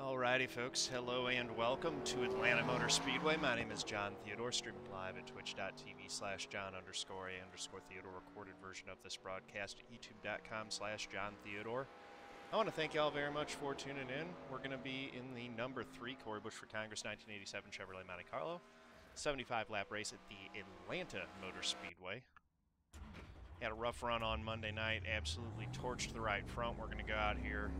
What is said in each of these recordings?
Alrighty folks, hello and welcome to Atlanta Motor Speedway. My name is John Theodore, streaming live at twitch.tv/John_Theodore, recorded version of this broadcast at youtube.com/John Theodore. I want to thank you all very much for tuning in. We're going to be in the number 3 Corey Busch for Congress 1987 Chevrolet Monte Carlo 75 lap race at the Atlanta Motor Speedway. Had a rough run on Monday night, absolutely torched the right front. We're going to go out here,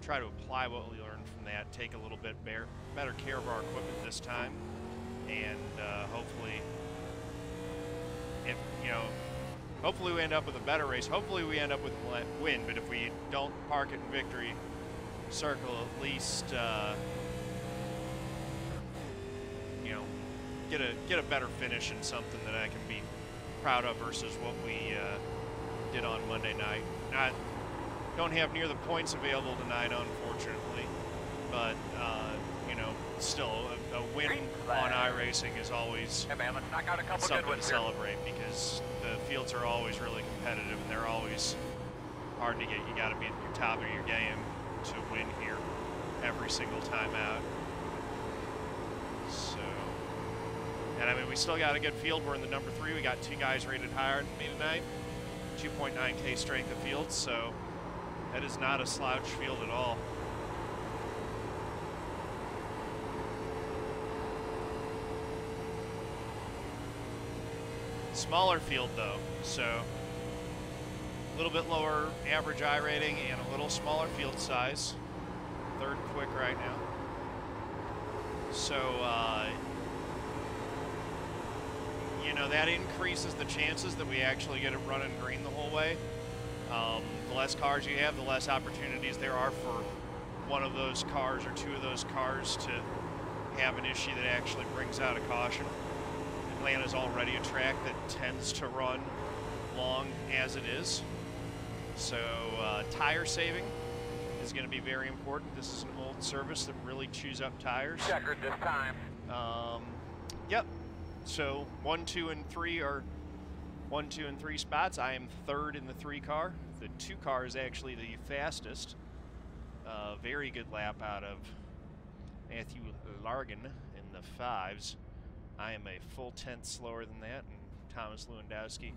try to apply what we learned from that, take a little bit better care of our equipment this time, and hopefully, hopefully we end up with a better race. Hopefully we end up with a win, but if we don't park it in victory circle, at least, get a better finish and something that I can be proud of versus what we did on Monday night. Don't have near the points available tonight, unfortunately, but still a win on iRacing is always something to celebrate because the fields are always really competitive and they're always hard to get. You got to be at your top of your game to win here every single time out. So, and I mean, we still got a good field. We're in the number 3. We got 2 guys rated higher than me tonight, 2.9K strength of field, so that is not a slouch field at all. Smaller field though, so a little bit lower average I rating and a little smaller field size. 3rd quick right now. So, that increases the chances that we actually get it running green the whole way. The less cars you have, the less opportunities there are for one of those cars or 2 of those cars to have an issue that actually brings out a caution. Atlanta's already a track that tends to run long as it is. So tire saving is going to be very important. This is an old service that really chews up tires. Checkered this time. Yep. So 1, 2, and 3 are 1, 2, and 3 spots. I am 3rd in the 3 car. The 2 car is actually the fastest. Very good lap out of Matthew Largen in the 5s. I am a full 10th slower than that, and Thomas Lewandowski a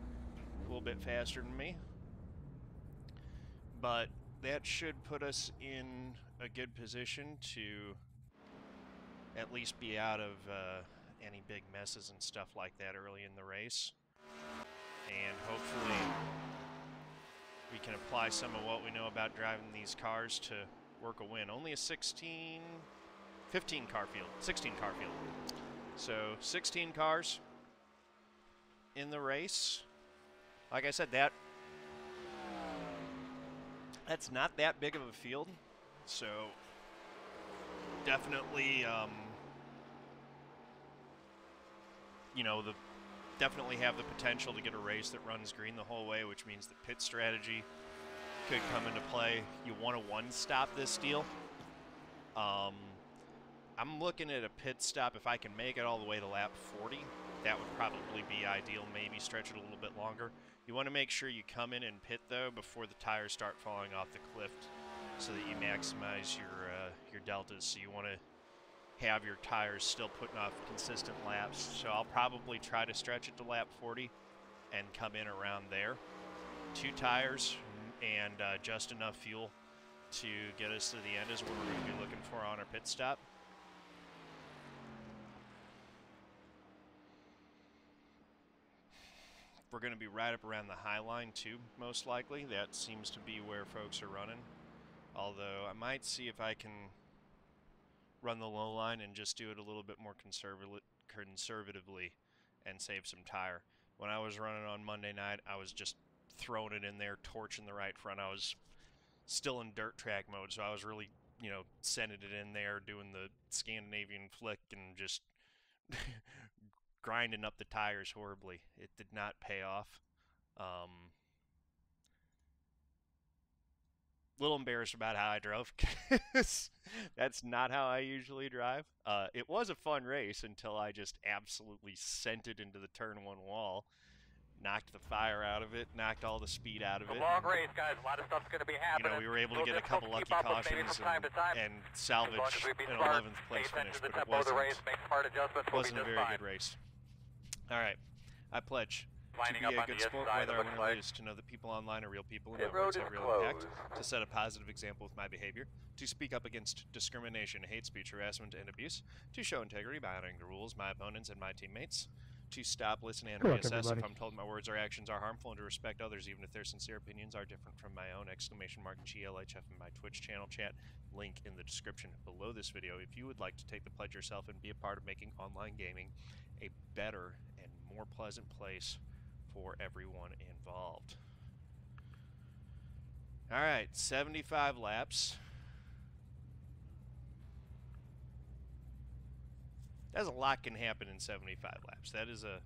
little bit faster than me. But that should put us in a good position to at least be out of any big messes and stuff like that early in the race. And hopefully we can apply some of what we know about driving these cars to work a win. Only a 15 car field, 16 car field. So 16 cars in the race. Like I said, that's not that big of a field. So definitely, definitely have the potential to get a race that runs green the whole way, which means the pit strategy could come into play. You want to one-stop this deal. I'm looking at a pit stop. If I can make it all the way to lap 40, that would probably be ideal. Maybe stretch it a little bit longer. You want to make sure you come in and pit, though, before the tires start falling off the cliff so that you maximize your deltas. So you want to have your tires still putting off consistent laps. So I'll probably try to stretch it to lap 40 and come in around there. 2 tires and just enough fuel to get us to the end is what we're going to be looking for on our pit stop. We're going to be right up around the high line too, most likely. That seems to be where folks are running. Although I might see if I can run the low line and just do it a little bit more conservatively and save some tire. When I was running on Monday night, I was just throwing it in there, torching the right front. I was still in dirt track mode, so I was really, sending it in there, doing the Scandinavian flick and just grinding up the tires horribly. It did not pay off. Little embarrassed about how I drove because that's not how I usually drive. It was a fun race until I just absolutely sent it into the turn 1 wall. knocked the fire out of it, knocked all the speed out of it. It's a long race, guys. A lot of stuff's going to be happening. We were able to get a couple lucky cautions and salvage an 11th place finish, but it wasn't a very good race. All right, I pledge to be a good sport, whether I win or lose, to know that people online are real people and networks have real impact, to set a positive example with my behavior, to speak up against discrimination, hate speech, harassment, and abuse, to show integrity by honoring the rules, my opponents, and my teammates, to stop, listen, and reassess if I'm told my words or actions are harmful, and to respect others even if their sincere opinions are different from my own, ! GLHF in my Twitch channel chat, link in the description below this video. If you would like to take the pledge yourself and be a part of making online gaming a better and more pleasant place for everyone involved. All right, 75 laps. That's a lot can happen in 75 laps. That is a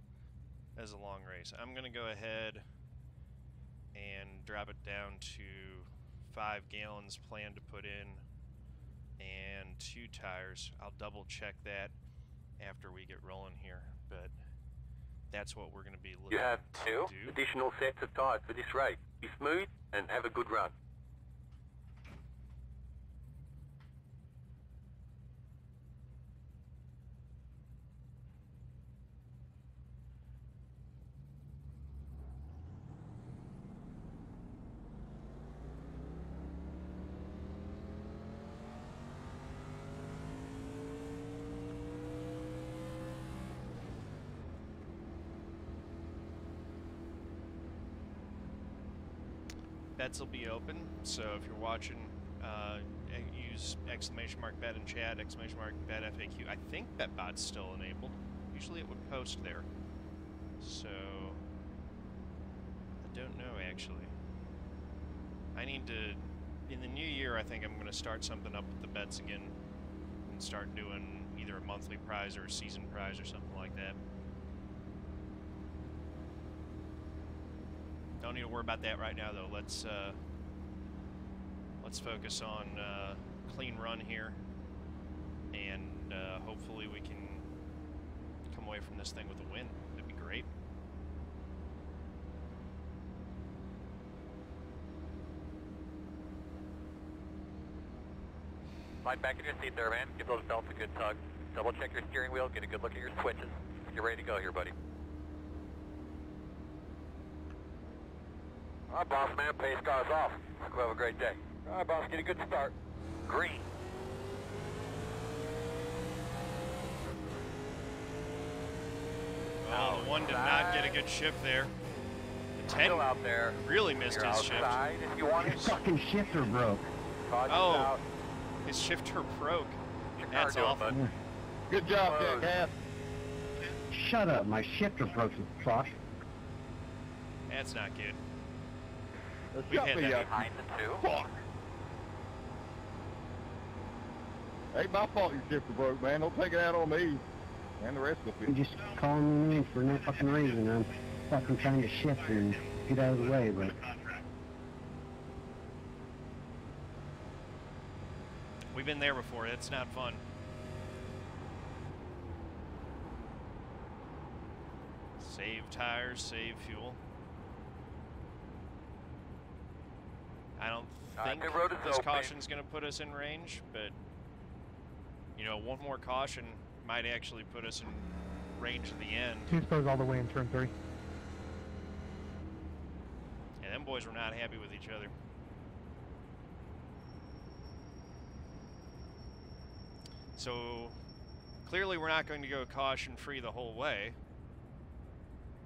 long race. I'm going to go ahead and drop it down to 5 gallons planned to put in and 2 tires. I'll double check that after we get rolling here, but that's what we're going to be looking to do. You have 2 additional sets of tires for this race. Be smooth and have a good run. Bets will be open, so if you're watching, use !bet in chat, !bet FAQ. I think BetBot's still enabled. Usually it would post there. So, I don't know actually. I need to, in the new year, I think I'm going to start something up with the bets again and start doing either a monthly prize or a season prize or something like that. Don't need to worry about that right now, though. Let's focus on clean run here, and hopefully we can come away from this thing with a win. That'd be great. Slide back in your seat there, man. Give those belts a good tug. Double check your steering wheel. Get a good look at your switches. Get ready to go here, buddy. All right, boss man, pace car's off. Go have a great day. All right, boss, get a good start. Green. Oh, the 1 did not get a good shift there. The 10 still out there. Really missed his shift. If you want his fucking shifter broke. Oh, his shifter broke. That's awful. Good job, Jackass. Shut up, my shifter broke, you fuck. That's not good. We had that behind the 2. Fuck. Ain't my fault your shifter broke, man. Don't take it out on me. And the rest of it. You just calling me for no fucking reason. I'm fucking trying to shift and get out of the way, but... We've been there before. It's not fun. Save tires, save fuel. I don't think this caution's going to put us in range, but, you know, one more caution might actually put us in range at the end. Team goes all the way in turn 3. Yeah, them boys were not happy with each other. So, clearly we're not going to go caution-free the whole way.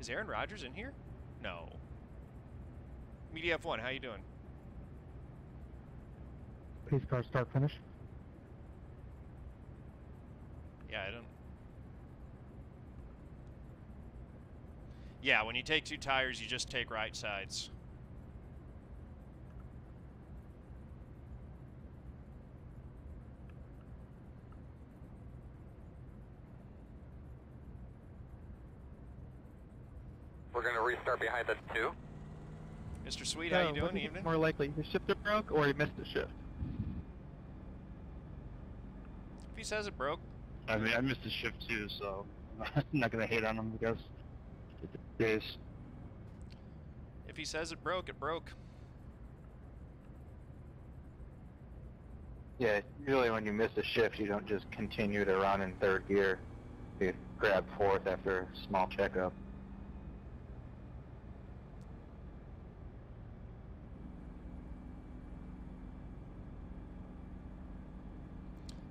Is Aaron Rodgers in here? No. Media F1, how you doing? Pace car start finish. Yeah, I don't... Yeah, when you take 2 tires, you just take right sides. We're going to restart behind us 2. Mr. Sweet, how you doing? Evening? More likely, the shifter broke or he missed a shift. If he says it broke. I mean, I missed a shift too, so I'm not going to hate on him because it is. he says it broke, it broke. Yeah, usually when you miss a shift, you don't just continue to run in third gear. You grab fourth after a small checkup.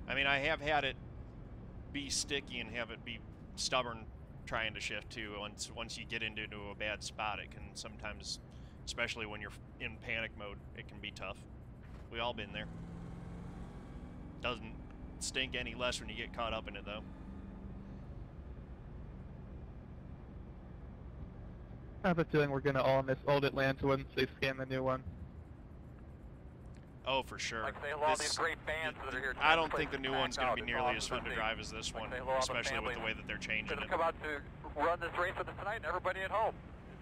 I mean, I have had it be sticky and have it be stubborn trying to shift too. Once you get into a bad spot, it can sometimes, especially when you're in panic mode, it can be tough. We all been there. Doesn't stink any less when you get caught up in it, though. I have a feeling we're gonna all miss old Atlanta once they scan the new one. Oh, for sure. Like say hello to these great fans that are here. I don't think the new one's going to be nearly as fun to drive as this one, especially with the way that they're changing Gonna it. come out to run this race with us tonight, and everybody at home,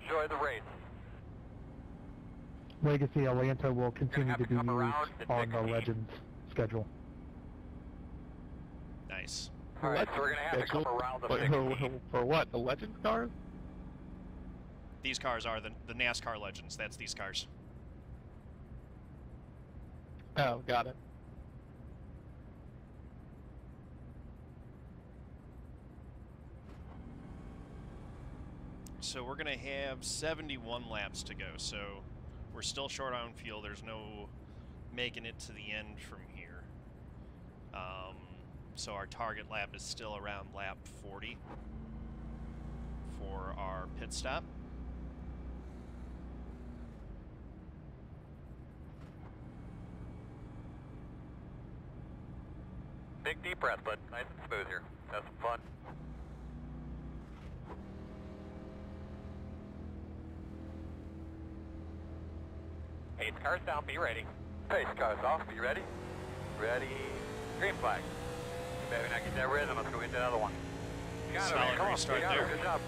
enjoy the race. Legacy Atlanta will continue have to to be come used around and on pick the a team. Legends schedule. Nice. All right, so we're gonna have to come around the For what? The Legends cars? These cars are the NASCAR Legends. That's these cars. Oh, got it. So we're going to have 71 laps to go. So we're still short on fuel. There's no making it to the end from here. So our target lap is still around lap 40 for our pit stop. Big deep breath, but nice and smooth here. Have some fun. Pace cars down, be ready. Pace cars off, be ready. Ready. Green flag. Baby, now get that rhythm, let's go get that other one. You got it, Solid come on, restart you got it, there. good job.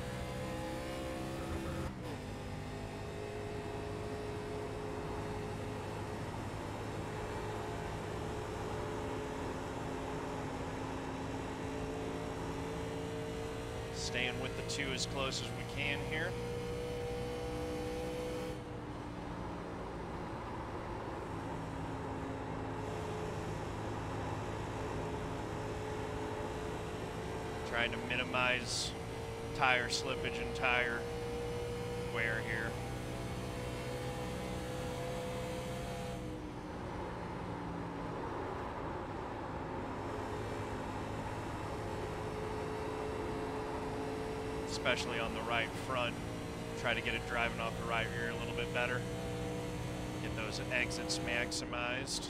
Staying with the 2 as close as we can here. Trying to minimize tire slippage and tire wear here. Especially on the right front. Try to get it driving off the right rear a little bit better. Get those exits maximized.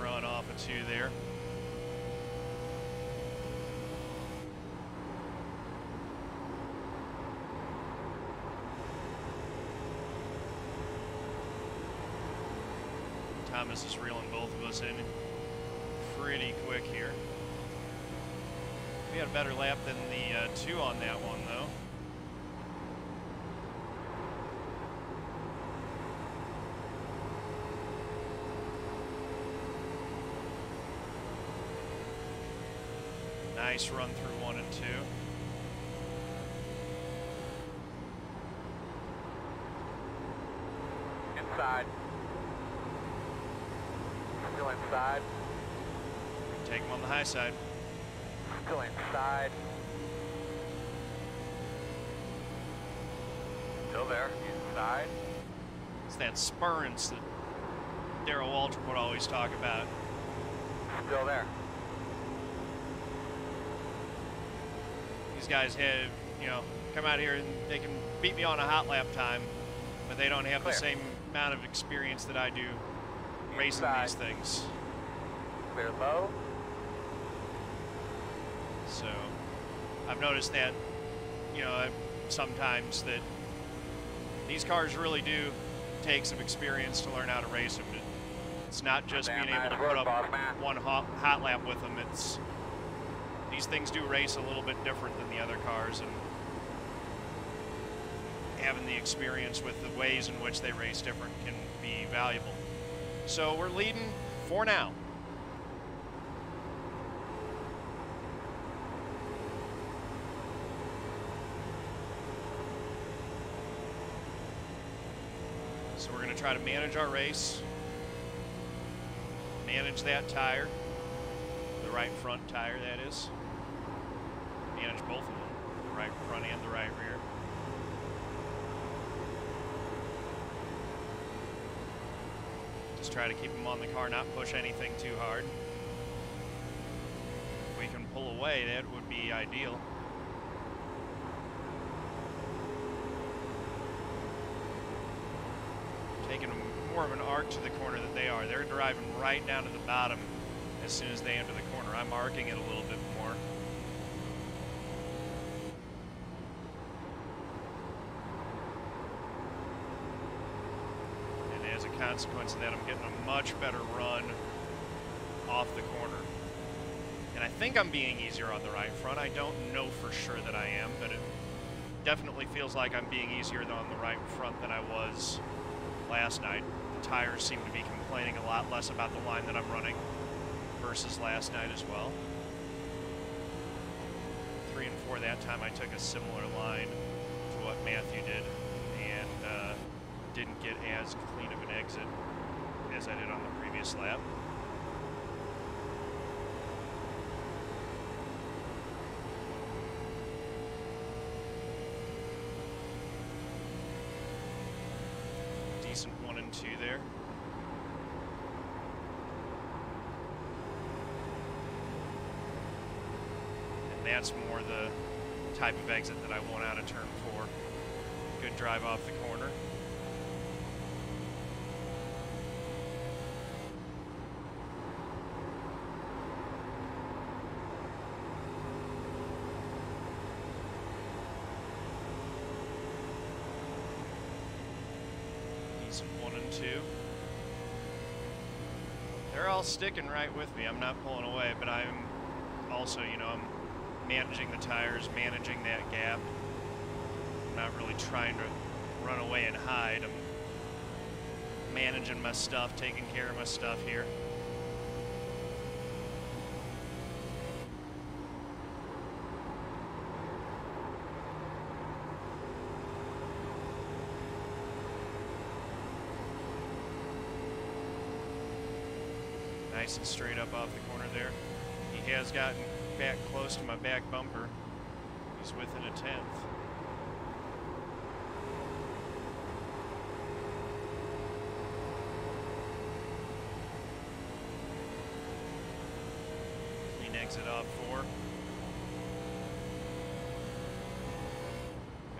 Run off a 2 there. Thomas is reeling both of us in pretty quick here. We had a better lap than the 2 on that one, though. Nice run through 1 and 2. Inside. Still inside. Take him on the high side. Still inside. Still there. Inside. It's that spurrance that Darrell Waltrip would always talk about. Still there. These guys have, you know, come out here and they can beat me on a hot lap time, but they don't have the same amount of experience that I do racing these things. Clear low. So I've noticed that, you know, sometimes that these cars really do take some experience to learn how to race them. It's not just Damn being able to nice put work, up boss man. one hot lap with them. It's these things do race a little bit different than the other cars, and having the experience with the ways in which they race different can be valuable. So we're leading for now. So we're going to try to manage our race, manage that tire, the right front tire that is, manage both of them, the right front and the right rear. Just try to keep them on the car, not push anything too hard. If we can pull away, that would be ideal. Taking more of an arc to the corner than they are. They're driving right down to the bottom as soon as they enter the corner. I'm arcing it a little bit more. And as a consequence of that, I'm getting a much better run off the corner. And I think I'm being easier on the right front. I don't know for sure that I am, but it definitely feels like I'm being easier on the right front than I was last night. The tires seem to be complaining a lot less about the line that I'm running versus last night as well. 3 and 4 that time I took a similar line to what Matthew did, and didn't get as clean of an exit as I did on the previous lap. Decent 1 and 2 there. And that's more the type of exit that I want out of turn 4. Good drive off the corner. Decent 1 and 2. They're all sticking right with me. I'm not pulling away, but I'm also, you know, I'm managing the tires, managing that gap. I'm not really trying to run away and hide. I'm managing my stuff, taking care of my stuff here. Nice and straight up off the corner there. He has gotten back close to my back bumper. He's within a 10th. Clean exit off 4.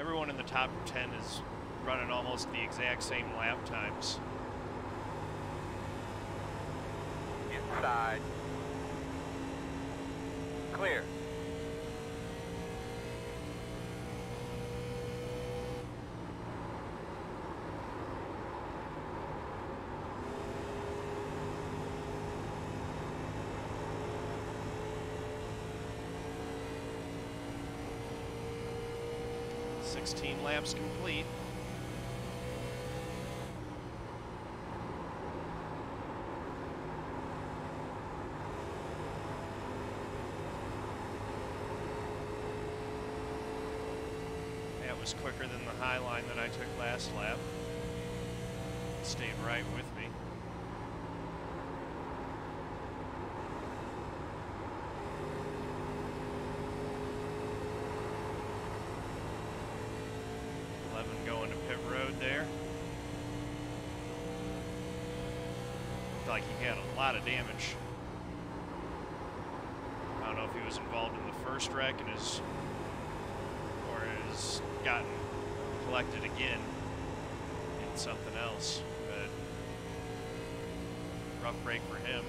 Everyone in the top 10 is running almost the exact same lap times. Inside. Clear. Sixteen laps complete. Was quicker than the high line that I took last lap. It stayed right with me. Going to pit road there. Looked like he had a lot of damage. I don't know if he was involved in the first wreck and has gotten collected again in something else, but rough break for him.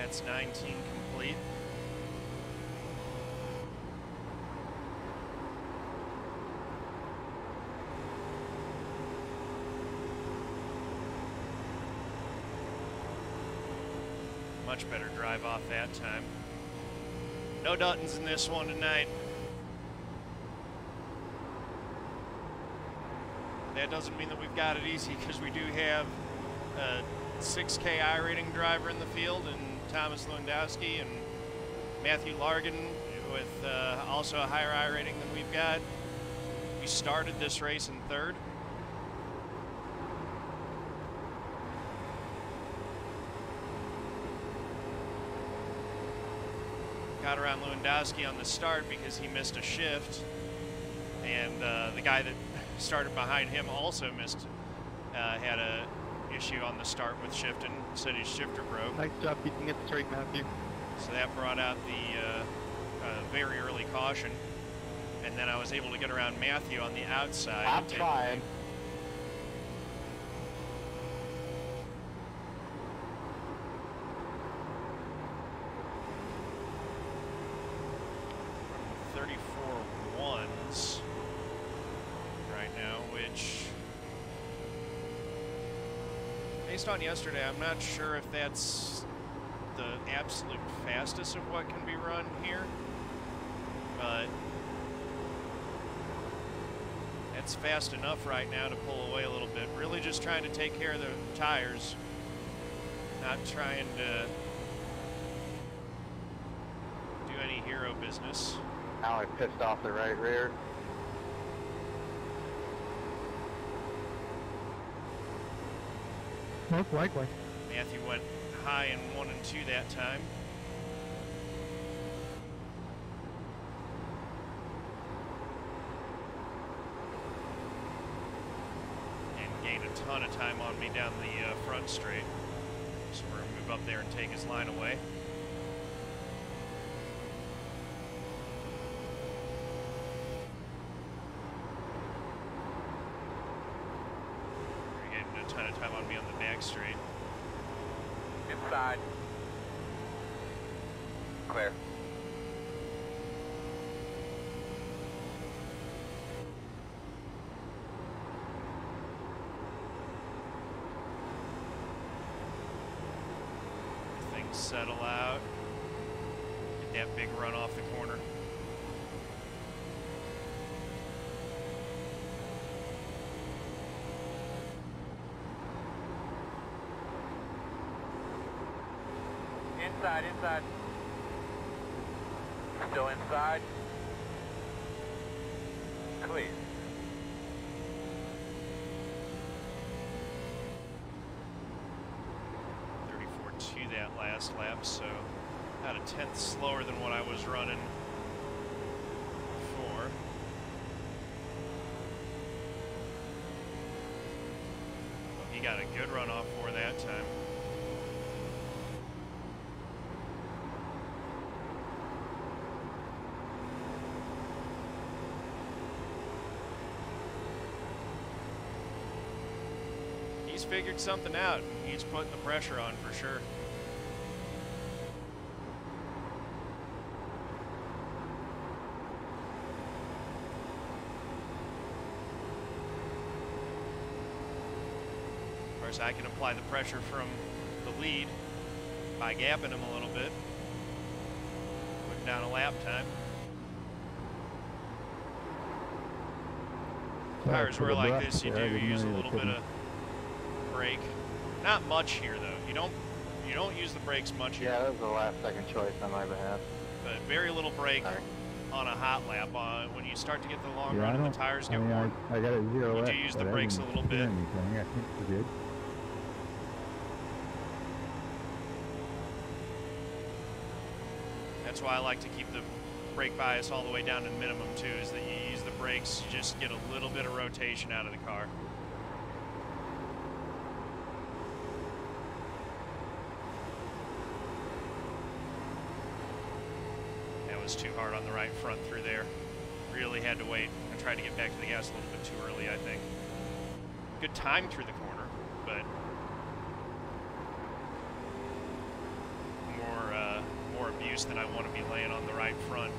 That's 19 complete. Much better drive off that time. No Duttons in this one tonight. That doesn't mean that we've got it easy, because we do have a 6K I-rating driver in the field, and Thomas Lewandowski and Matthew Largen with also a higher I-rating than we've got. We started this race in third. Got around Lewandowski on the start because he missed a shift, and the guy that started behind him also missed, had a issue on the start with shifting, said his shifter broke. Nice job keeping it straight, Matthew. So that brought out the very early caution, and then I was able to get around Matthew on the outside. I'm trying. Based on yesterday, I'm not sure if that's the absolute fastest of what can be run here, but it's fast enough right now to pull away a little bit. Really just trying to take care of the tires, not trying to do any hero business. Now I pissed off the right rear. Most likely. Matthew went high in 1 and 2 that time. And gained a ton of time on me down the front straight. So we're gonna move up there and take his line away. A ton of time on me on the back straight. Inside. Clear. Things settle out. Get that big run off the corner. Inside, inside. Still inside. Clear. .34.2 that last lap, so about a 1/10 slower than what I was running before. Well, he got a good run off for that time. He's figured something out. He's putting the pressure on for sure. Of course, I can apply the pressure from the lead by gapping him a little bit, putting down a lap time. Tires were like this, you do use a little bit of brake. Not much here though. You don't use the brakes much here. Yeah, that was the last second choice on my behalf. But very little brake on a hot lap. When you start to get the long run and the tires get warm, I got a 0 you left, do use the but I brakes a didn't little do bit. anything. I think we're good. That's why I like to keep the brake bias all the way down to minimum too, is that you use the brakes, you just get a little bit of rotation out of the car. Was too hard on the right front through there. Really had to wait. I tried to get back to the gas a little bit too early, I think. Good time through the corner, but more use, then I want to be laying on the right front.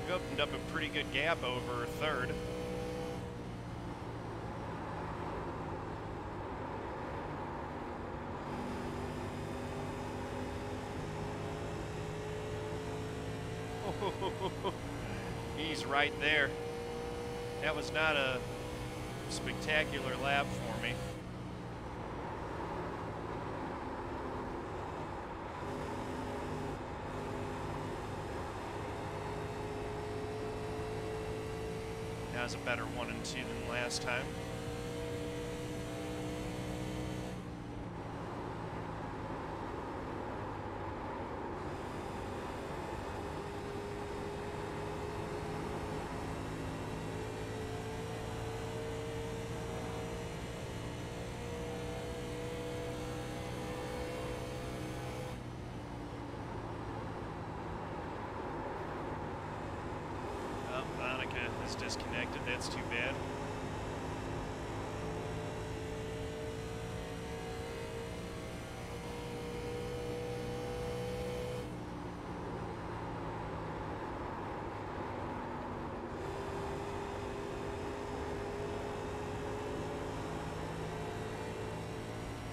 We've opened up a pretty good gap over third. He's right there. That was not a spectacular lap for me. That was a better 1 and 2 than last time. Onica is disconnected, that's too bad.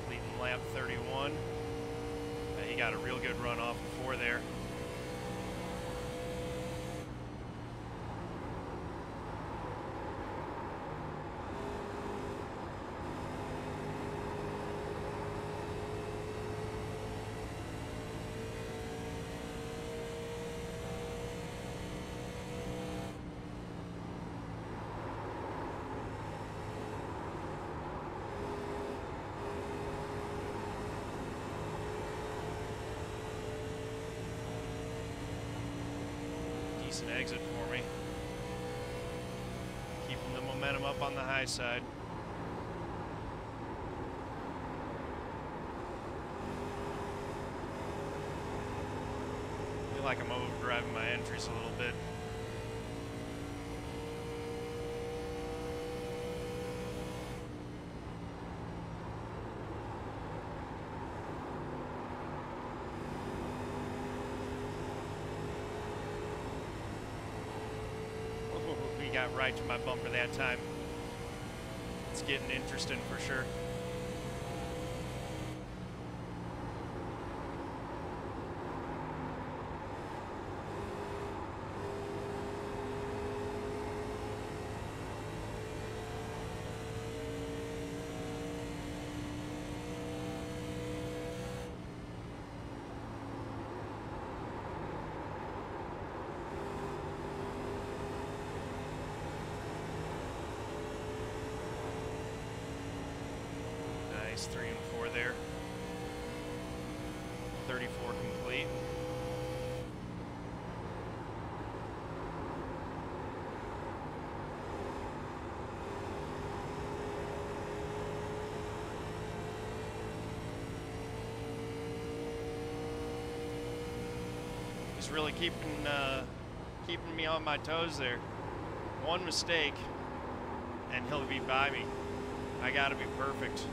Leading lap 31. He got a real good run off before there. Decent exit for me. Keeping the momentum up on the high side. Feel like I'm overdriving my entries a little bit. Got right to my bumper that time. It's getting interesting for sure. Nice 3 and 4 there. 34 complete. He's really keeping me on my toes there. One mistake, and he'll be by me. I gotta be perfect.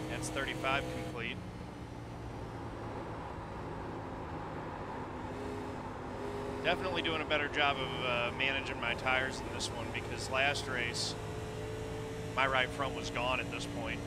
That's 35 complete. Definitely doing a better job of managing my tires in this one, because last race, my right front was gone at this point.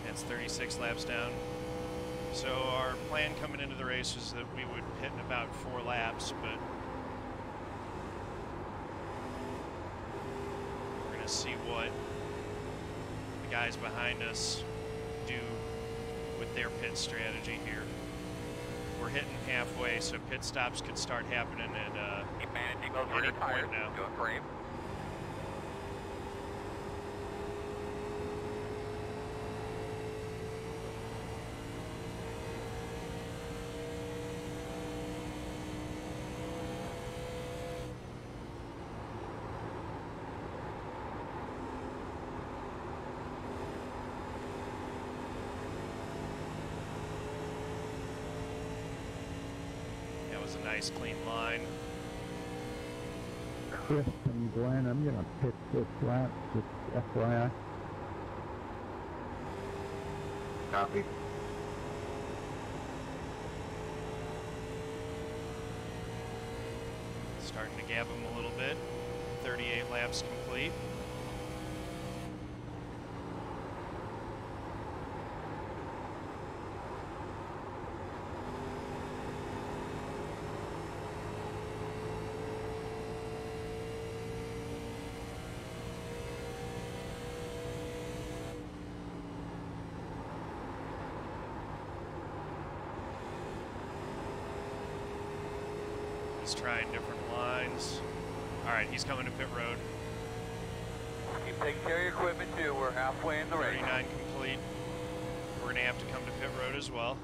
That's 36 laps down. So our plan coming into the race was that we would hit in about 4 laps, but we're gonna see what the guys behind us do with their pit strategy here. We're hitting halfway, so pit stops could start happening at Keep managing those any rear tires. point now. Doing great. That was a nice clean line. Chris and Glenn, I'm going to pit this lap, just FYI. Copy. Starting to gap him a little bit. 38 laps complete. He's trying different lines. All right, he's coming to pit road. Keep taking care of your equipment too. We're halfway in the race. 39 complete. We're gonna have to come to pit road as well.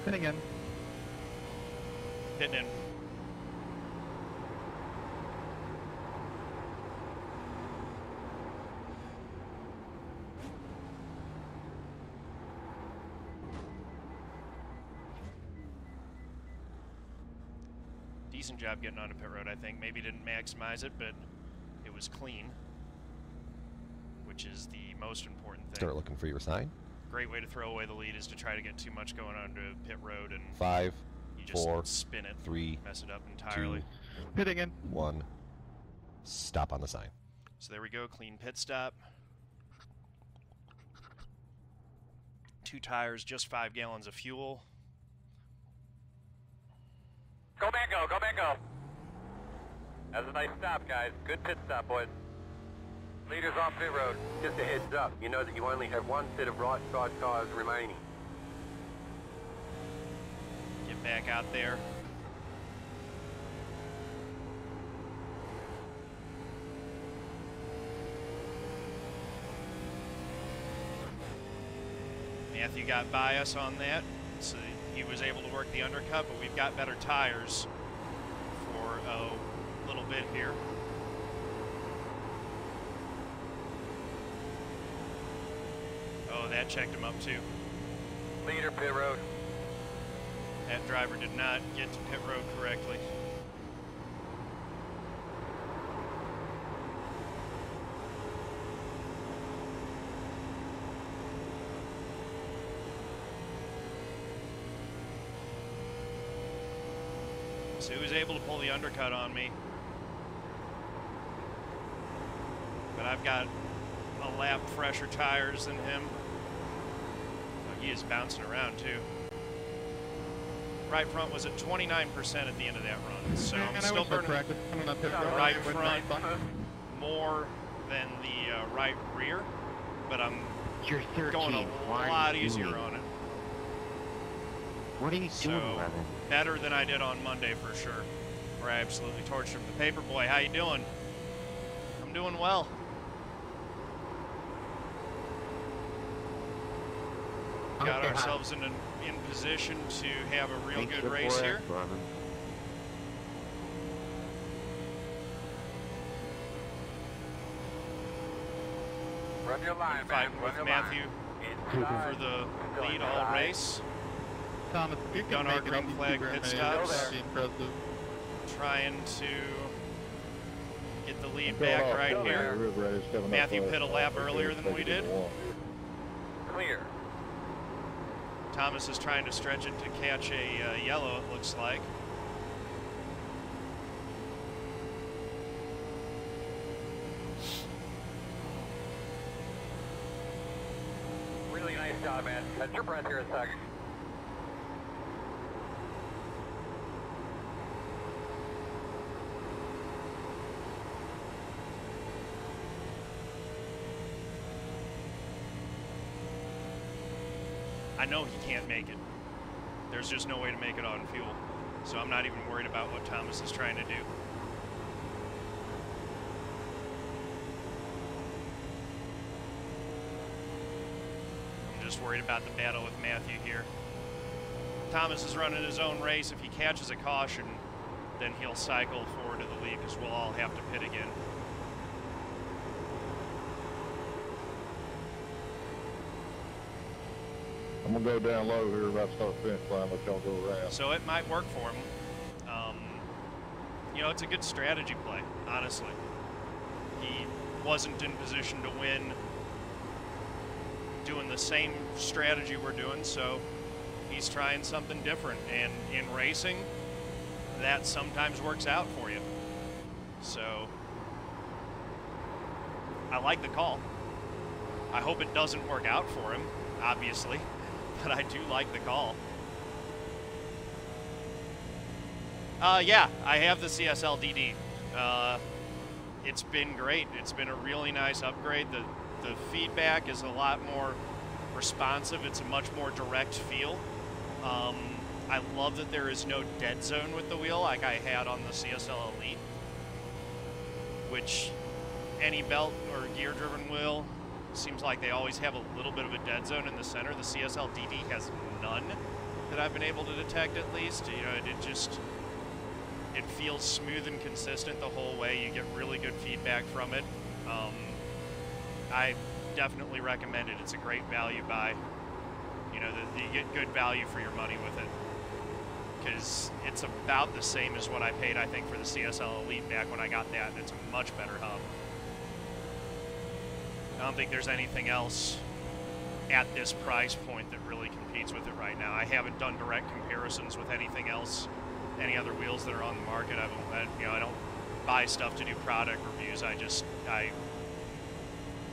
Pitting in. Hitting in. Decent job getting onto pit road, I think. Maybe didn't maximize it, but it was clean, which is the most important thing. Start looking for your sign. Great way to throw away the lead is to try to get too much going onto pit road and 5, you just 4, spin it, 3, mess it up entirely. 2, Pitting in. 1. Stop on the sign. So there we go, clean pit stop. 2 tires, just 5 gallons of fuel. Go back, go. Go back, go. That was a nice stop, guys. Good pit stop, boys. Leaders on pit road. Just a heads up, you know that you only have one set of right side tyres remaining. Get back out there. Matthew got by us on that, so he was able to work the undercut, but we've got better tires for a little bit here. Oh, that checked him up too. Leader, pit road. That driver did not get to pit road correctly. So he was able to pull the undercut on me. But I've got a lap fresher tires than him. Oh, he is bouncing around too. Right front was at 29% at the end of that run. So I'm still burning right front more than the right rear, but I'm going a lot easier on it. What are you doing, Levin? Better than I did on Monday for sure, where I absolutely torched him. The Paperboy, how you doing? I'm doing well. Got ourselves in position to have a real good race here. Run your line, Fighting with Matthew for the lead all race. Thomas, We've done our green flag pit stops. Trying to get the lead back right here. Matthew pit a lap earlier than we did. Clear. Thomas is trying to stretch it to catch a yellow, it looks like. Really nice job, man. Catch your breath here a second. I know he can't make it. There's just no way to make it on fuel. So I'm not even worried about what Thomas is trying to do. I'm just worried about the battle with Matthew here. Thomas is running his own race. If he catches a caution, then he'll cycle forward to the lead because we'll all have to pit again. I'm going to go down low here about to start finish line, let y'all go around. So it might work for him. You know, it's a good strategy play, honestly. He wasn't in position to win doing the same strategy we're doing, so he's trying something different. And in racing, that sometimes works out for you. So I like the call. I hope it doesn't work out for him, obviously, but I do like the call. Yeah, I have the CSL DD. It's been great. It's been a really nice upgrade. The feedback is a lot more responsive. It's a much more direct feel. I love that there is no dead zone with the wheel like I had on the CSL Elite, which any belt or gear-driven wheel seems like they always have a little bit of a dead zone in the center. The CSL DD has none that I've been able to detect, at least. You know, it feels smooth and consistent the whole way. You get really good feedback from it. I definitely recommend it. It's a great value buy. You know, you get good value for your money with it, because it's about the same as what I paid, I think, for the CSL Elite back when I got that, and it's a much better hub. I don't think there's anything else at this price point that really competes with it right now. I haven't done direct comparisons with anything else, any other wheels that are on the market. I don't buy stuff to do product reviews. I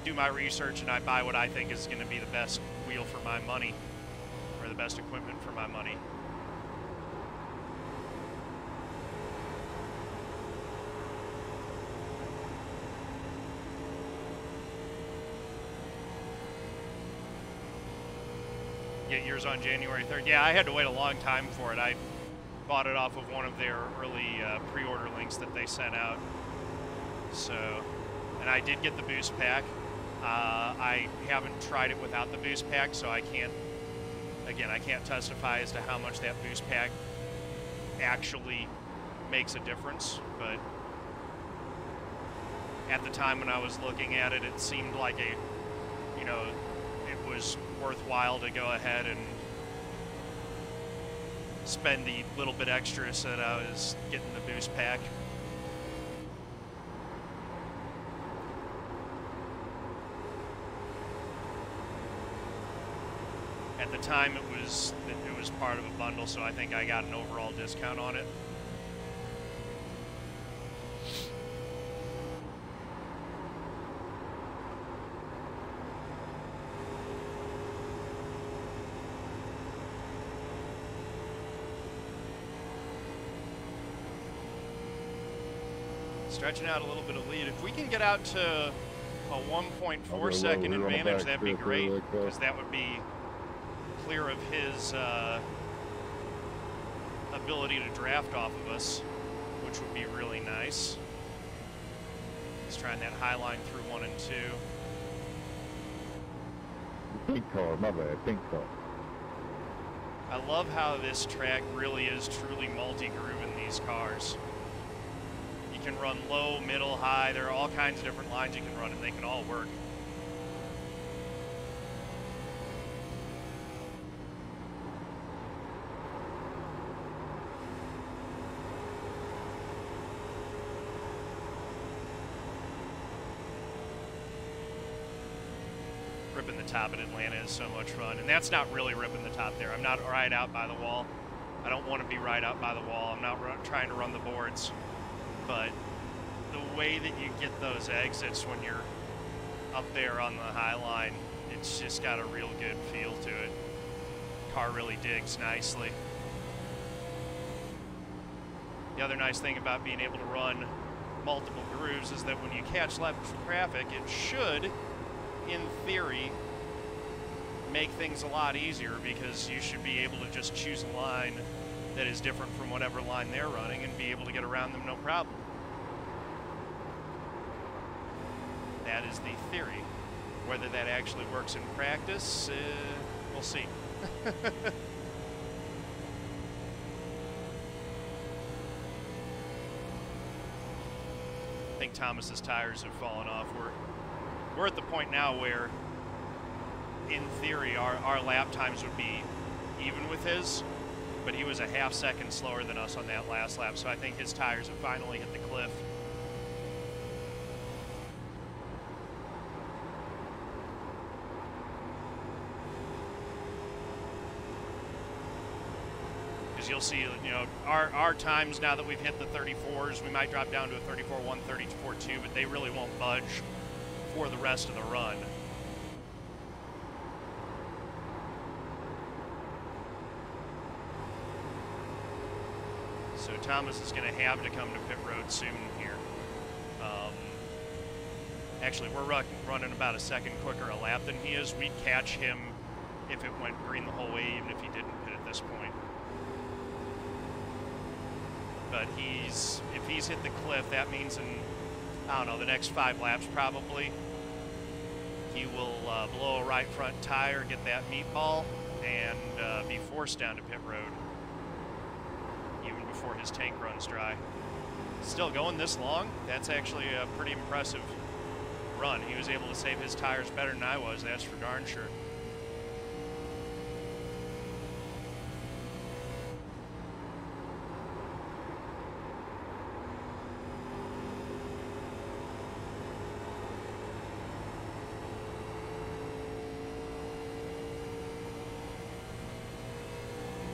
do my research and I buy what I think is going to be the best wheel for my money, or the best equipment for my money. Get yours on January 3rd. Yeah, I had to wait a long time for it. I bought it off of one of their early pre-order links that they sent out. So, and I did get the boost pack. I haven't tried it without the boost pack, so I can't testify as to how much that boost pack actually makes a difference. But at the time when I was looking at it, it seemed like it was worthwhile to go ahead and spend the little bit extra so that I was getting the boost pack. At the time, it was part of a bundle, so I think I got an overall discount on it. Stretching out a little bit of lead. If we can get out to a 1.4 second advantage, that'd be great, because that would be clear of his ability to draft off of us, which would be really nice. He's trying that high line through 1 and 2. Pink car, my bad, pink car. I love how this track really is truly multi-groove in these cars. You can run low, middle, high. There are all kinds of different lines you can run, and they can all work. Ripping the top at Atlanta is so much fun, and that's not really ripping the top there. I'm not right out by the wall. I don't want to be right out by the wall. I'm not trying to run the boards. But the way that you get those exits when you're up there on the high line, it's just got a real good feel to it. Car really digs nicely. The other nice thing about being able to run multiple grooves is that when you catch left traffic, it should, in theory, make things a lot easier, because you should be able to just choose a line that is different from whatever line they're running and be able to get around them no problem. That is the theory. Whether that actually works in practice, we'll see. I think Thomas's tires have fallen off. We're at the point now where, in theory, our lap times would be even with his, but he was a half second slower than us on that last lap, so I think his tires have finally hit the cliff. Because you'll see, you know, our times now that we've hit the 34s, we might drop down to a 34.1, 34.2, but they really won't budge for the rest of the run. So Thomas is going to have to come to pit road soon here. Actually, we're running about a second quicker a lap than he is. We'd catch him if it went green the whole way, even if he didn't pit at this point. But if he's hit the cliff, that means in, I don't know, the next 5 laps probably, he will blow a right front tire, get that meatball, and be forced down to pit road even before his tank runs dry. Still going this long, that's actually a pretty impressive run. He was able to save his tires better than I was, that's for darn sure.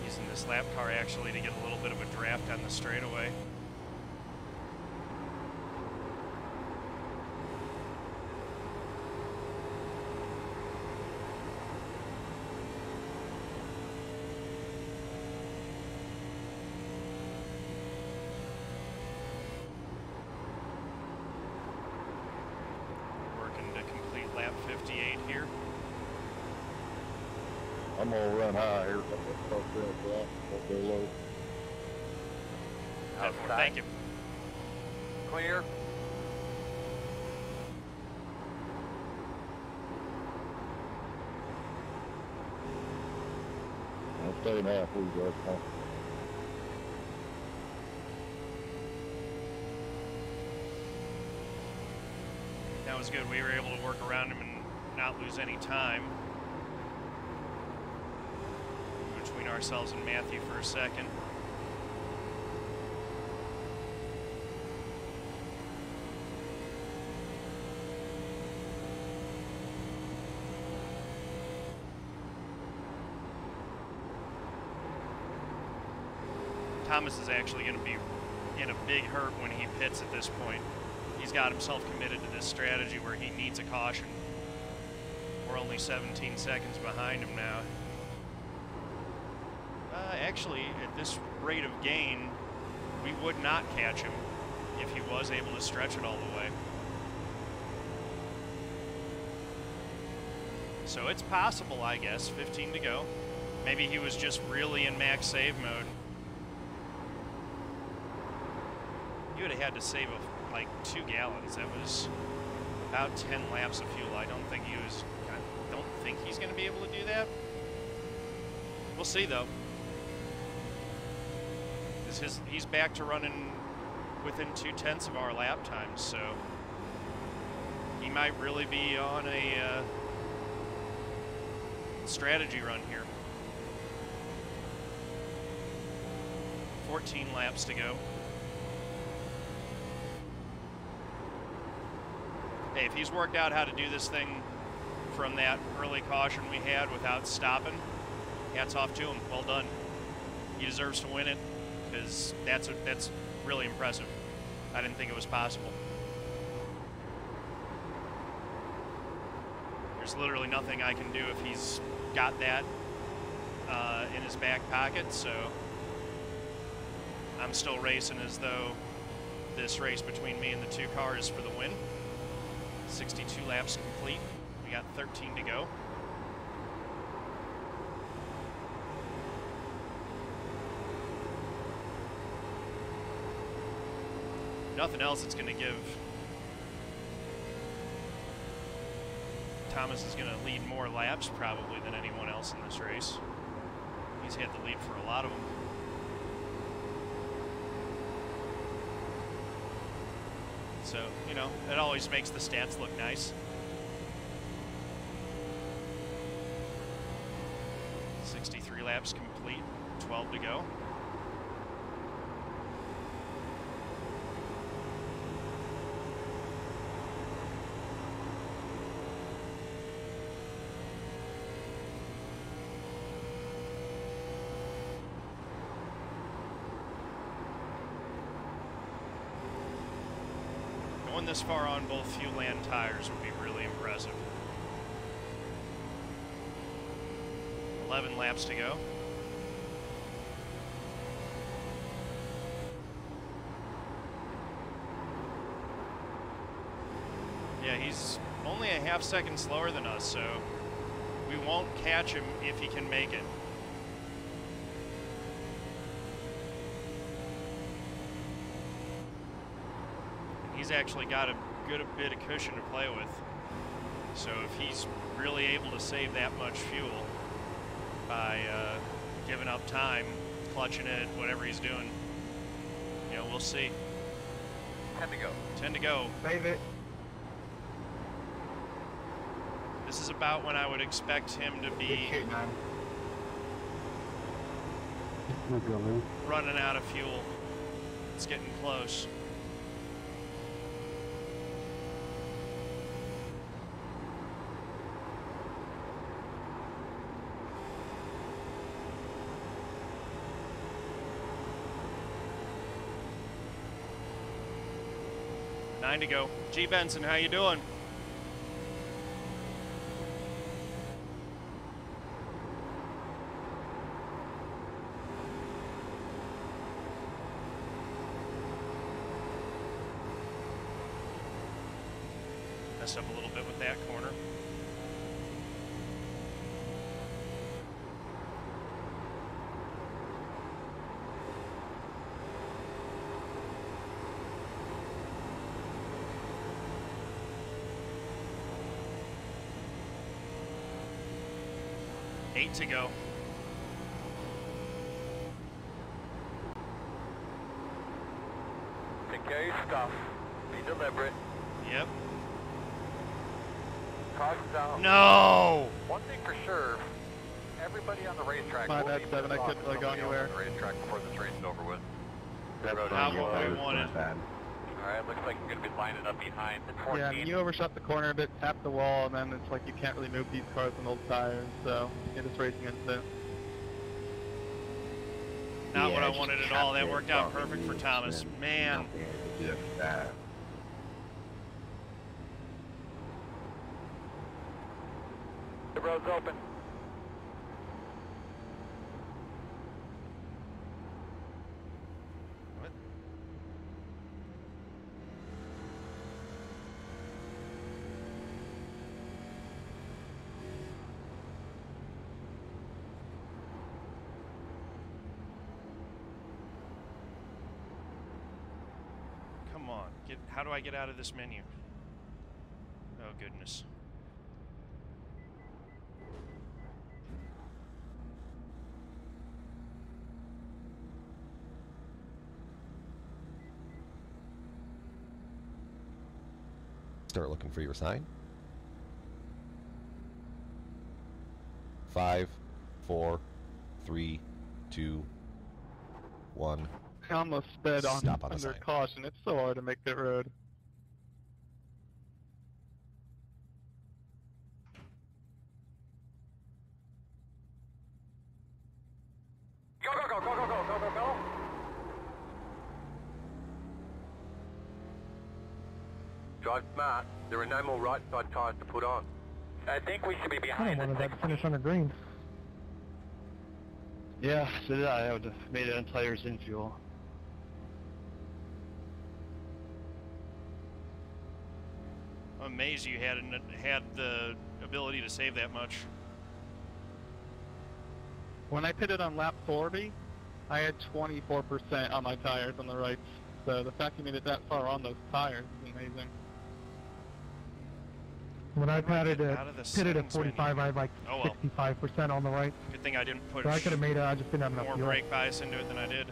Using this lap car actually to get a little bit of a draft on the straightaway. Lap 58 here. I'm gonna run high here. I'll go low. Thank you. Clear. I'll stay in half, please, guys. That was good. We were able to work around him and not lose any time between ourselves and Matthew for a second. Thomas is actually going to be in a big hurt when he pits at this point. He's got himself committed to this strategy where he needs a caution. We're only 17 seconds behind him now. Actually, at this rate of gain, we would not catch him if he was able to stretch it all the way. So it's possible, I guess. 15 to go. Maybe he was just really in max save mode. You would have had to save like 2 gallons. That was about 10 laps of fuel. I don't think he's going to be able to do that. We'll see though. He's back to running within 2/10 of our lap times, so he might really be on a strategy run here. 14 laps to go. Hey, if he's worked out how to do this thing from that early caution we had without stopping, hats off to him. Well done. He deserves to win it, because that's really impressive. I didn't think it was possible. There's literally nothing I can do if he's got that in his back pocket, so I'm still racing as though this race between me and the 2 cars for the win. 62 laps complete. We got 13 to go. Nothing else, it's going to give Thomas is going to lead more laps probably than anyone else in this race. He's had the lead for a lot of them. So, you know, it always makes the stats look nice. 63 laps complete, 12 to go. Going this far on both fuel and tires would be really impressive. 11 laps to go. Yeah, he's only a half second slower than us, so we won't catch him if he can make it. He's actually got a good bit of cushion to play with. So if he's really able to save that much fuel by giving up time, clutching it, whatever he's doing, you know, we'll see. 10 to go. 10 to go. Save it. This is about when I would expect him to be running out of fuel. It's getting close. Nine to go. G. Benson, how you doing? Messed up a little bit with that corner. Eight to go. Take care of your stuff. Be deliberate. Yep. Cars down. No! One thing for sure, everybody on the racetrack My will bad, be Seven, I couldn't really go somebody anywhere. on the racetrack before this race is over with. That's Not what we wanted. Alright, looks like you're going to be lining up behind the 14. Yeah, I mean, you overshot the corner a bit, tapped the wall, and then it's like you can't really move these cars on old tires, so it is racing incident. Not what I wanted at all. That worked out perfect for Thomas. Man. The road's open. What? Come on. How do I get out of this menu? Oh, goodness. Start looking for your sign. 5, 4, 3, 2, 1. I almost sped on Stop on the under sign. caution. It's so hard to make that road. Go, go, go, go, go, go, go, go, go. Drive smart. There are no more right side tyres to put on. I think we should be I behind wanted the that to finish on the green. Yeah, so did I. I would have made it on tires and fuel. I'm amazed you had the ability to save that much. When I pitted on lap 40, I had 24% on my tires on the right. so the fact you made it that far on those tires is amazing. When I pitted out of the at settings 45, I had like Oh, well. 65% on the right. Good thing I didn't put So I could have made it, I just didn't have enough more fuel. brake bias into it than I did.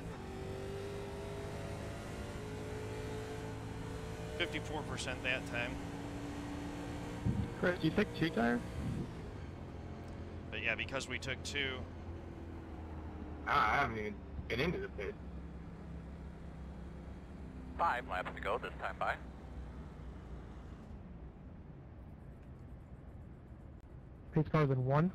54% that time. Chris, you take 2 tires? But yeah, because we took 2. I haven't even been into the pit. 5 laps to go this time by. Pace cars in 1.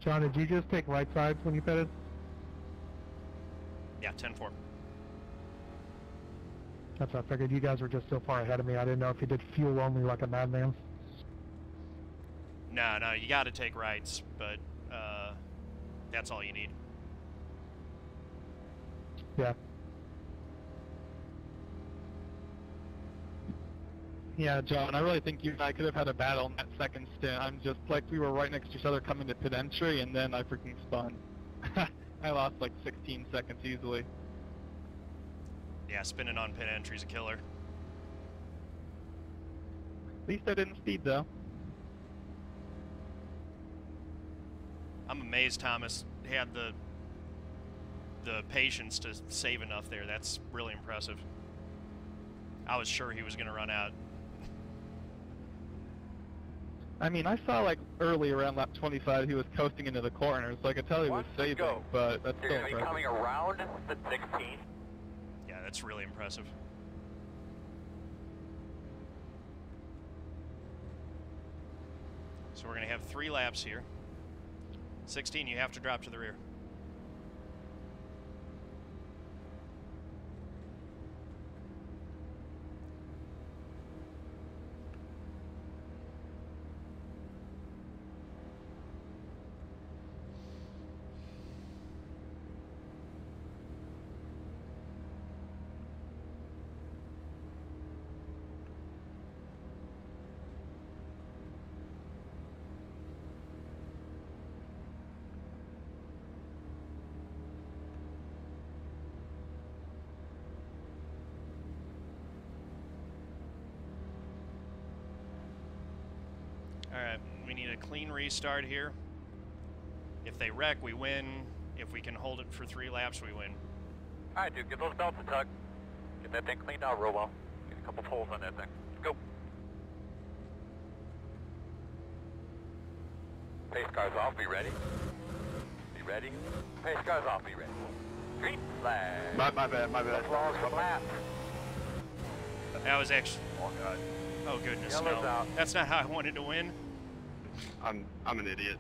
John, did you just take right sides when you pitted? Yeah, 10-4. That's what I figured. You guys were just so far ahead of me. I didn't know if you did fuel only like a madman. No, you got to take rights, but that's all you need. Yeah. Yeah, John, I really think you and I could have had a battle in that second stint. I'm just like, we were right next to each other coming to pit entry, and then I freaking spun. I lost like 16 seconds easily. Yeah, spinning on pit entry's a killer. At least I didn't speed, though. I'm amazed Thomas had the patience to save enough there. That's really impressive. I was sure he was going to run out. I mean, I saw like early around lap 25 he was coasting into the corner, so I could tell he was saving, go. but that's You're still going to be impressive. coming around the 16. Yeah, that's really impressive. So we're going to have 3 laps here. 16, you have to drop to the rear. Alright, we need a clean restart here. If they wreck, we win. If we can hold it for 3 laps, we win. Alright, dude, get those belts a tug. Get that thing cleaned out real well. Get a couple holes on that thing. Let's go. Pace cars off, be ready. Be ready. Pace cars off, be ready. Green flag. My bad. That's long for laps. That was actually... Oh, God. Oh, goodness, Yellow's no. out. That's not how I wanted to win. I'm an idiot.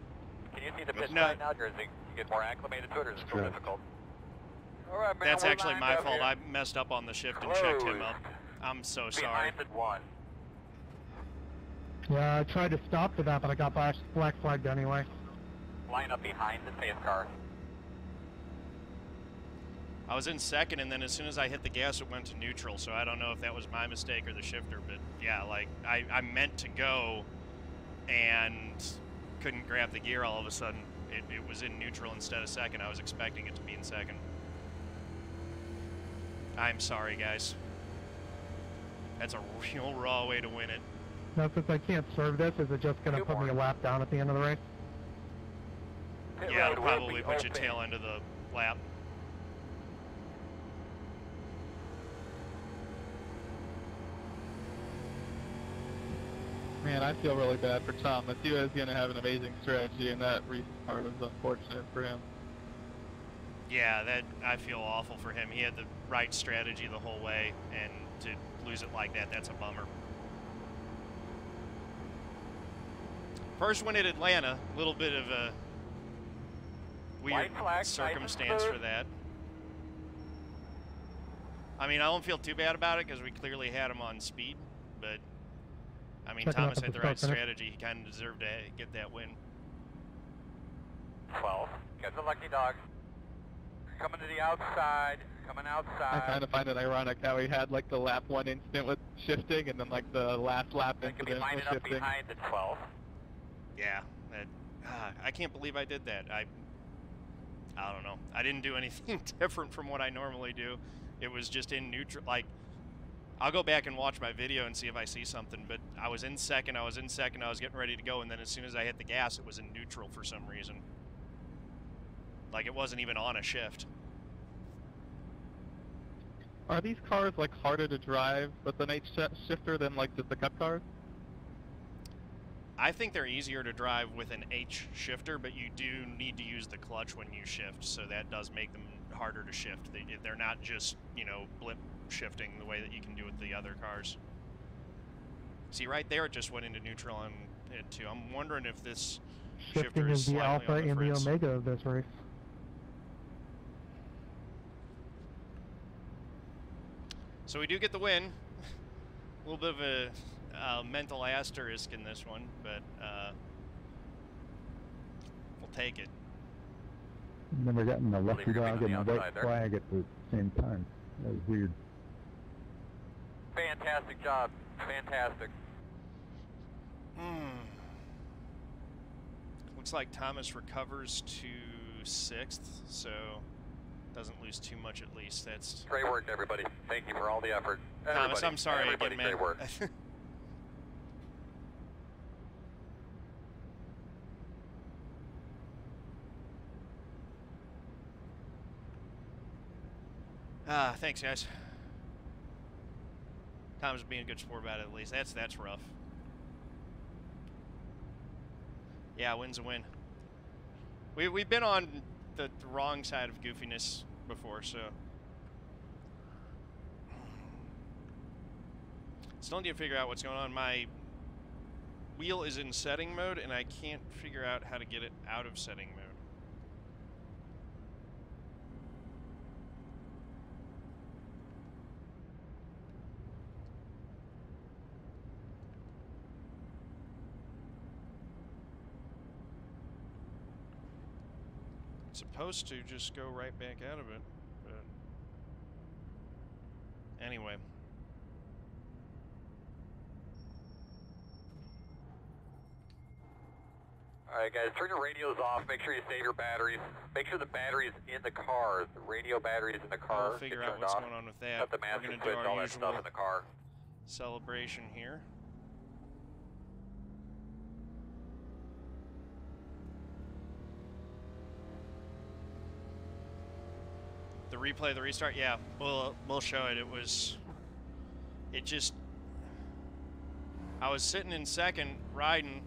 Can you see the pit No. right now, or is it you get more acclimated to it, or is it still difficult? All right, man, That's we're actually lined my up fault. here. I messed up on the shift and checked him Closed. up. I'm so sorry. Behind at 1. Yeah, I tried to stop for that, but I got black flagged anyway. Line up behind the pace car. I was in second, and then as soon as I hit the gas, it went to neutral, so I don't know if that was my mistake or the shifter, but yeah, like, I meant to go and couldn't grab the gear all of a sudden. It was in neutral instead of second. I was expecting it to be in second. I'm sorry, guys. That's a real raw way to win it. Now, since I can't serve this, is it just going to put me a lap down at the end of the race? Pit Yeah, road it'll will probably be put you open. tail end of the lap. Man, I feel really bad for Thomas. He was going to have an amazing strategy, and that restart was unfortunate for him. Yeah, that I feel awful for him. He had the right strategy the whole way, and to lose it like that, that's a bummer. First win at Atlanta, a little bit of a weird White flag, circumstance for that. I mean, I don't feel too bad about it because we clearly had him on speed, but I mean, Checking out Thomas the had the start right finish. strategy. He kind of deserved to get that win. 12. Get the lucky dog. Coming to the outside. Coming I outside. kind of find it ironic how he had like the lap 1 instant with shifting, and then like the last lap They could be incident lining with up shifting. behind the 12. Yeah, I can't believe I did that. I don't know. I didn't do anything different from what I normally do. It was just in neutral. Like, I'll go back and watch my video and see if I see something, but I was in second, I was getting ready to go, and then as soon as I hit the gas, it was in neutral for some reason. Like, it wasn't even on a shift. Are these cars, like, harder to drive with an H-shifter than, like, just the Cup cars? I think they're easier to drive with an H shifter, but you do need to use the clutch when you shift, so that does make them harder to shift. They're not just, you know, blip shifting the way that you can do with the other cars. See, right there it just went into neutral on it too. I'm wondering if this shifting is the alpha and the omega of this race. So we do get the win. A little bit of a mental asterisk in this one, but we'll take it. Never gotten a lucky dog and a white flag at the same time. That was weird. Fantastic job. Fantastic. Looks like Thomas recovers to 6th, so doesn't lose too much at least. That's great work, everybody. Thank you for all the effort. Thomas, I'm sorry again, man. Great work. Thanks, guys. Thomas being a good sport about it, at least. That's rough. Yeah, win's a win. We've been on the wrong side of goofiness before, so still need to figure out what's going on. My wheel is in setting mode, and I can't figure out how to get it out of setting mode. Supposed to just go right back out of it, but anyway. Alright guys, turn your radios off, make sure you save your batteries. Make sure the batteries in the car, the radio batteries in the car, I'll figure out what's going on with that. Cut the master switch, all that stuff in the car. Celebration here. The replay, the restart, yeah, we'll show it. I was sitting in second, riding,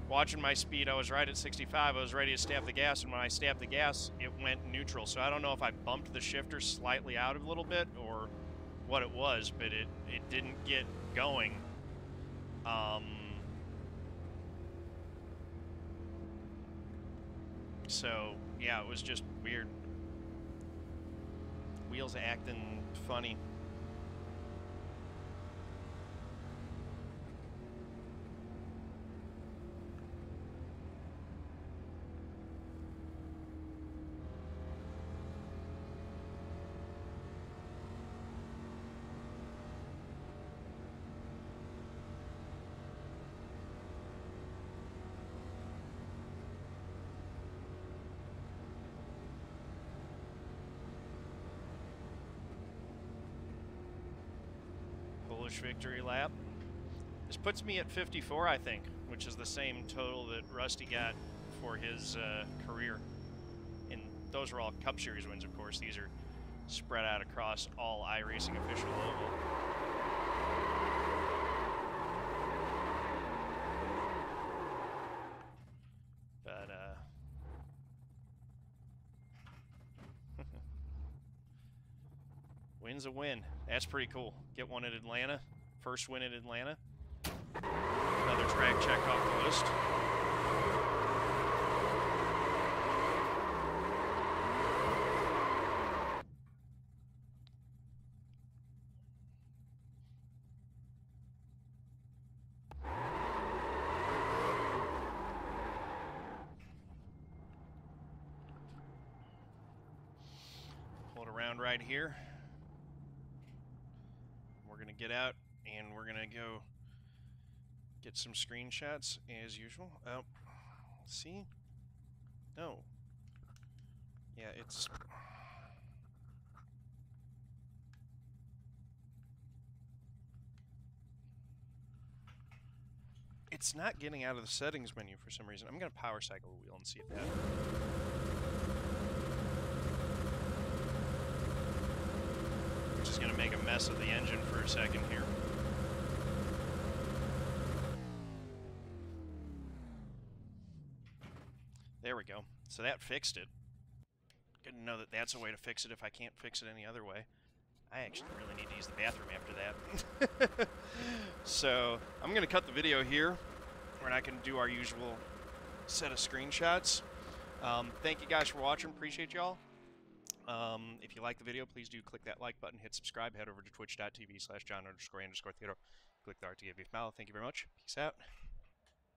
watching my speed. I was right at 65. I was ready to stab the gas, and when I stabbed the gas, it went neutral. So I don't know if I bumped the shifter slightly out a little bit or what it was, but it didn't get going. So yeah, it was just weird. Wheels acting funny. Victory lap. This puts me at 54, I think, which is the same total that Rusty got for his career. And those are all Cup Series wins, of course. These are spread out across all iRacing official oval. But win's a win. That's pretty cool. Get one at Atlanta. First win at Atlanta. Another track check off the list. Pull it around right here. We're going to get out and we're going to go Get some screenshots as usual. Oh, see? No. Yeah, it's... It's not getting out of the settings menu for some reason. I'm going to power cycle the wheel and see if that... Which is going to make a mess of the engine for a second here. There we go. So that fixed it. Good to know that that's a way to fix it if I can't fix it any other way. I actually really need to use the bathroom after that. So I'm going to cut the video here. We're not going to do our usual set of screenshots. Thank you guys for watching. Appreciate y'all. If you like the video, please do click that like button, hit subscribe, head over to twitch.tv/John_Theodore. Click the RTF. Thank you very much. Peace out.